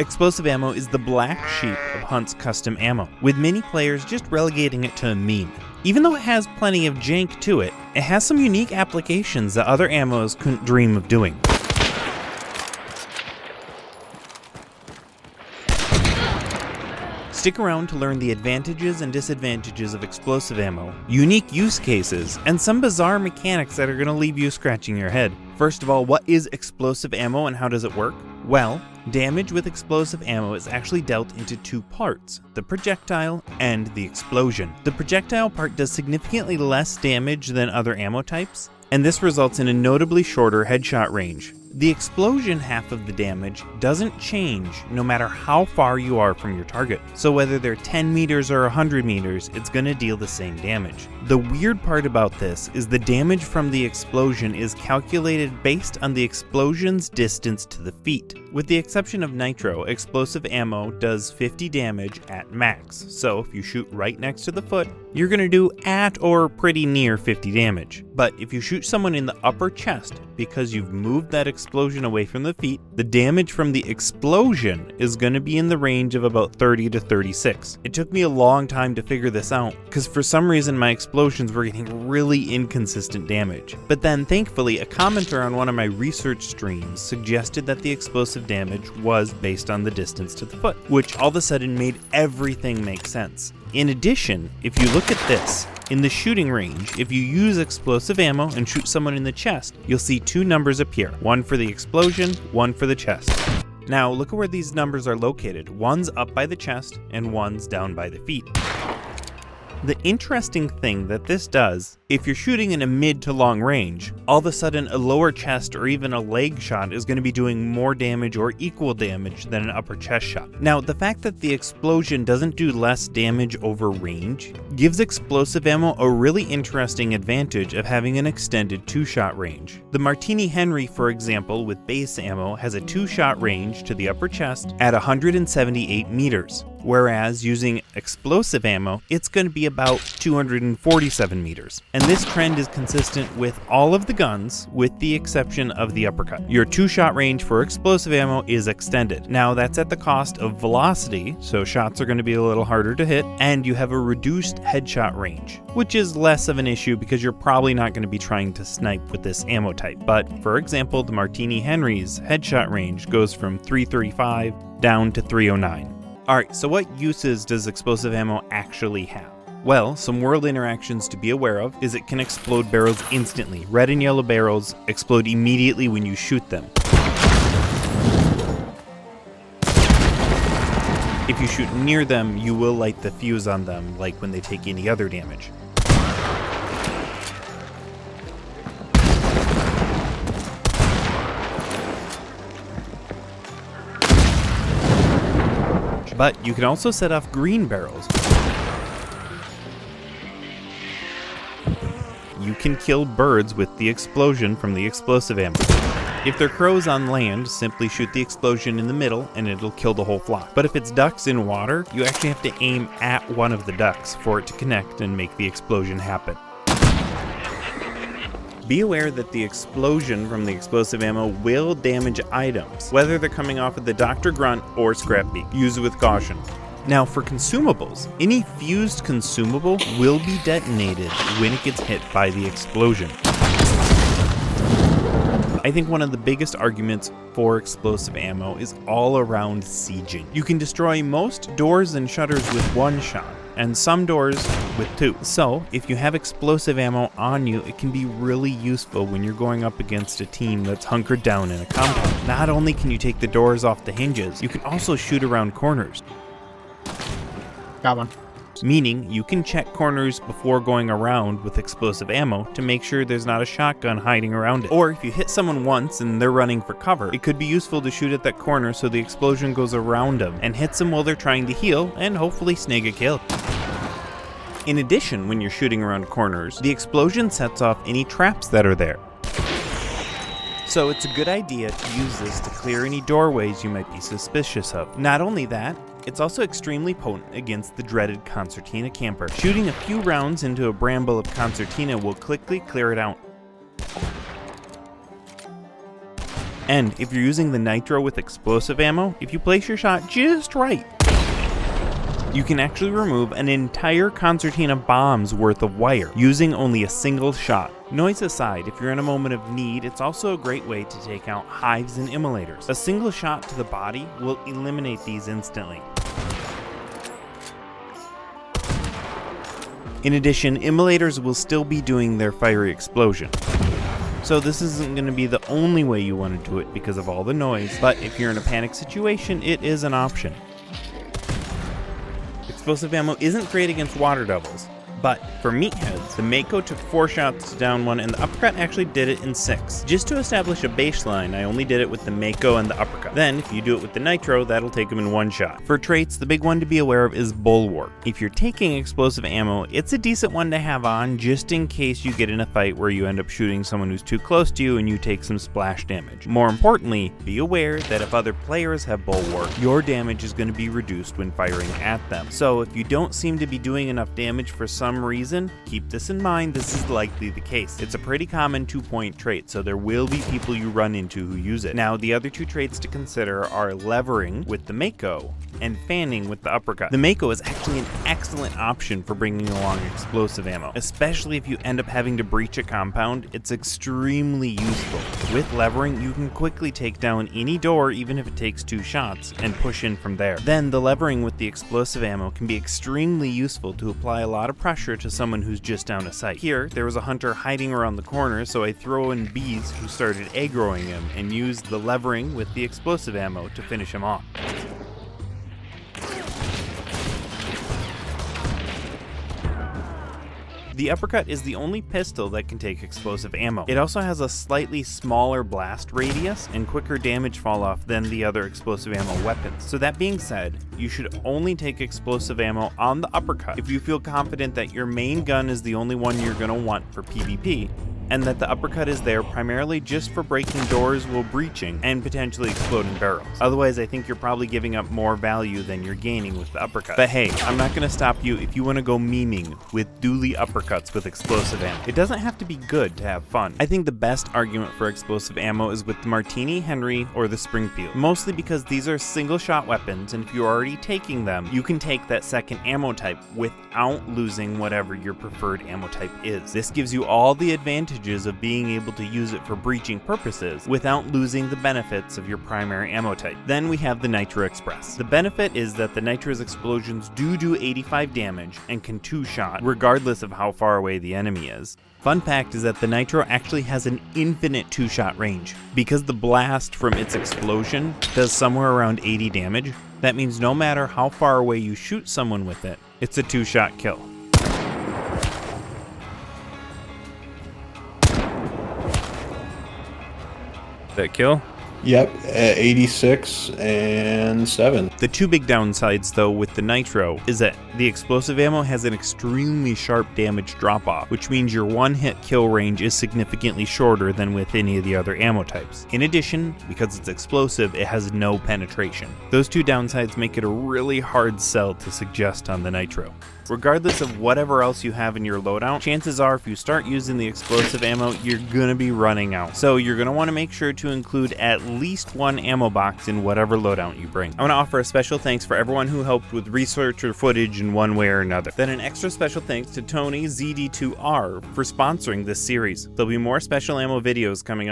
Explosive ammo is the black sheep of Hunt's custom ammo, with many players just relegating it to a meme. Even though it has plenty of jank to it, it has some unique applications that other ammos couldn't dream of doing. Stick around to learn the advantages and disadvantages of explosive ammo, unique use cases, and some bizarre mechanics that are going to leave you scratching your head. First of all, what is explosive ammo and how does it work? Well, damage with explosive ammo is actually dealt into two parts, the projectile and the explosion. The projectile part does significantly less damage than other ammo types, and this results in a notably shorter headshot range. The explosion half of the damage doesn't change no matter how far you are from your target. So whether they're 10 meters or 100 meters, it's going to deal the same damage. The weird part about this is the damage from the explosion is calculated based on the explosion's distance to the feet. With the exception of nitro, explosive ammo does 50 damage at max. So if you shoot right next to the foot, you're going to do at or pretty near 50 damage. But if you shoot someone in the upper chest because you've moved that explosion away from the feet, the damage from the explosion is going to be in the range of about 30 to 36. It took me a long time to figure this out, because for some reason my explosions were getting really inconsistent damage. But then thankfully a commenter on one of my research streams suggested that the explosive damage was based on the distance to the foot, which all of a sudden made everything make sense. In addition, if you look at this, in the shooting range, if you use explosive ammo and shoot someone in the chest, you'll see two numbers appear, one for the explosion, one for the chest. Now look at where these numbers are located. One's up by the chest and one's down by the feet. The interesting thing that this does, if you're shooting in a mid to long range, all of a sudden a lower chest or even a leg shot is going to be doing more damage or equal damage than an upper chest shot. Now, the fact that the explosion doesn't do less damage over range gives explosive ammo a really interesting advantage of having an extended 2-shot range. The Martini Henry, for example, with base ammo has a 2-shot range to the upper chest at 178 meters. Whereas using explosive ammo, it's going to be about 247 meters. And this trend is consistent with all of the guns, with the exception of the Uppercut. Your 2-shot range for explosive ammo is extended. Now that's at the cost of velocity, so shots are going to be a little harder to hit, and you have a reduced headshot range, which is less of an issue because you're probably not going to be trying to snipe with this ammo type. But for example, the Martini Henry's headshot range goes from 335 down to 309. Alright, so what uses does explosive ammo actually have? Well, some world interactions to be aware of is it can explode barrels instantly. Red and yellow barrels explode immediately when you shoot them. If you shoot near them, you will light the fuse on them, like when they take any other damage. But you can also set off green barrels. You can kill birds with the explosion from the explosive ammo. If they're crows on land, simply shoot the explosion in the middle and it'll kill the whole flock. But if it's ducks in water, you actually have to aim at one of the ducks for it to connect and make the explosion happen. Be aware that the explosion from the explosive ammo will damage items, whether they're coming off of the Dr. Grunt or Scrap Beak. Use with caution. Now for consumables, any fused consumable will be detonated when it gets hit by the explosion. I think one of the biggest arguments for explosive ammo is all around sieging. You can destroy most doors and shutters with one shot, and some doors with two. So if you have explosive ammo on you, it can be really useful when you're going up against a team that's hunkered down in a compound. Not only can you take the doors off the hinges, you can also shoot around corners. Got one. Meaning you can check corners before going around with explosive ammo to make sure there's not a shotgun hiding around it. Or if you hit someone once and they're running for cover, it could be useful to shoot at that corner so the explosion goes around them and hits them while they're trying to heal and hopefully snag a kill. In addition, when you're shooting around corners, the explosion sets off any traps that are there. So it's a good idea to use this to clear any doorways you might be suspicious of. Not only that, it's also extremely potent against the dreaded concertina camper. Shooting a few rounds into a bramble of concertina will quickly clear it out. And if you're using the nitro with explosive ammo, if you place your shot just right, you can actually remove an entire concertina bomb's worth of wire using only a single shot. Noise aside, if you're in a moment of need, it's also a great way to take out hives and immolators. A single shot to the body will eliminate these instantly. In addition, immolators will still be doing their fiery explosion. So this isn't going to be the only way you want to do it because of all the noise, but if you're in a panic situation, it is an option. Explosive ammo isn't great against water devils, but for meatheads, the Mako took 4 shots to down one and the Uppercut actually did it in 6. Just to establish a baseline, I only did it with the Mako and the Uppercut. Then, if you do it with the Nitro, that'll take them in 1 shot. For traits, the big one to be aware of is Bulwark. If you're taking explosive ammo, it's a decent one to have on just in case you get in a fight where you end up shooting someone who's too close to you and you take some splash damage. More importantly, be aware that if other players have Bulwark, your damage is going to be reduced when firing at them. So if you don't seem to be doing enough damage for some reason, keep this in mind, this is likely the case. It's a pretty common 2-point trait, so there will be people you run into who use it. Now, the other 2 traits to consider are levering with the Mako and fanning with the Uppercut. The Mako is actually an excellent option for bringing along explosive ammo, especially if you end up having to breach a compound. It's extremely useful. With levering, you can quickly take down any door even if it takes 2 shots and push in from there. Then the levering with the explosive ammo can be extremely useful to apply a lot of pressure to someone who's just down a sight. Here, there was a hunter hiding around the corner, so I throw in bees who started aggroing him and used the levering with the explosive ammo to finish him off. The Uppercut is the only pistol that can take explosive ammo. It also has a slightly smaller blast radius and quicker damage fall off than the other explosive ammo weapons. So that being said, you should only take explosive ammo on the Uppercut if you feel confident that your main gun is the only one you're going to want for PvP, and that the Uppercut is there primarily just for breaking doors while breaching and potentially exploding barrels. Otherwise, I think you're probably giving up more value than you're gaining with the Uppercut. But hey, I'm not going to stop you if you want to go memeing with dually Uppercuts with explosive ammo. It doesn't have to be good to have fun. I think the best argument for explosive ammo is with the Martini, Henry, or the Springfield, mostly because these are single shot weapons, and if you're already taking them, you can take that second ammo type without losing whatever your preferred ammo type is. This gives you all the advantages of being able to use it for breaching purposes without losing the benefits of your primary ammo type. Then we have the Nitro Express. The benefit is that the Nitro's explosions do 85 damage and can 2-shot regardless of how far away the enemy is. Fun fact is that the Nitro actually has an infinite 2-shot range. Because the blast from its explosion does somewhere around 80 damage, that means no matter how far away you shoot someone with it, it's a 2-shot kill. That kill? Yep, 86 and 7. The 2 big downsides, though, with the Nitro is that the explosive ammo has an extremely sharp damage drop-off, which means your one-hit kill range is significantly shorter than with any of the other ammo types. In addition, because it's explosive, it has no penetration. Those 2 downsides make it a really hard sell to suggest on the Nitro. Regardless of whatever else you have in your loadout, chances are if you start using the explosive ammo, you're gonna be running out. So you're gonna wanna make sure to include at least 1 ammo box in whatever loadout you bring. I wanna offer a special thanks for everyone who helped with research or footage in one way or another. Then an extra special thanks to Tony ZD2R for sponsoring this series. There'll be more special ammo videos coming up.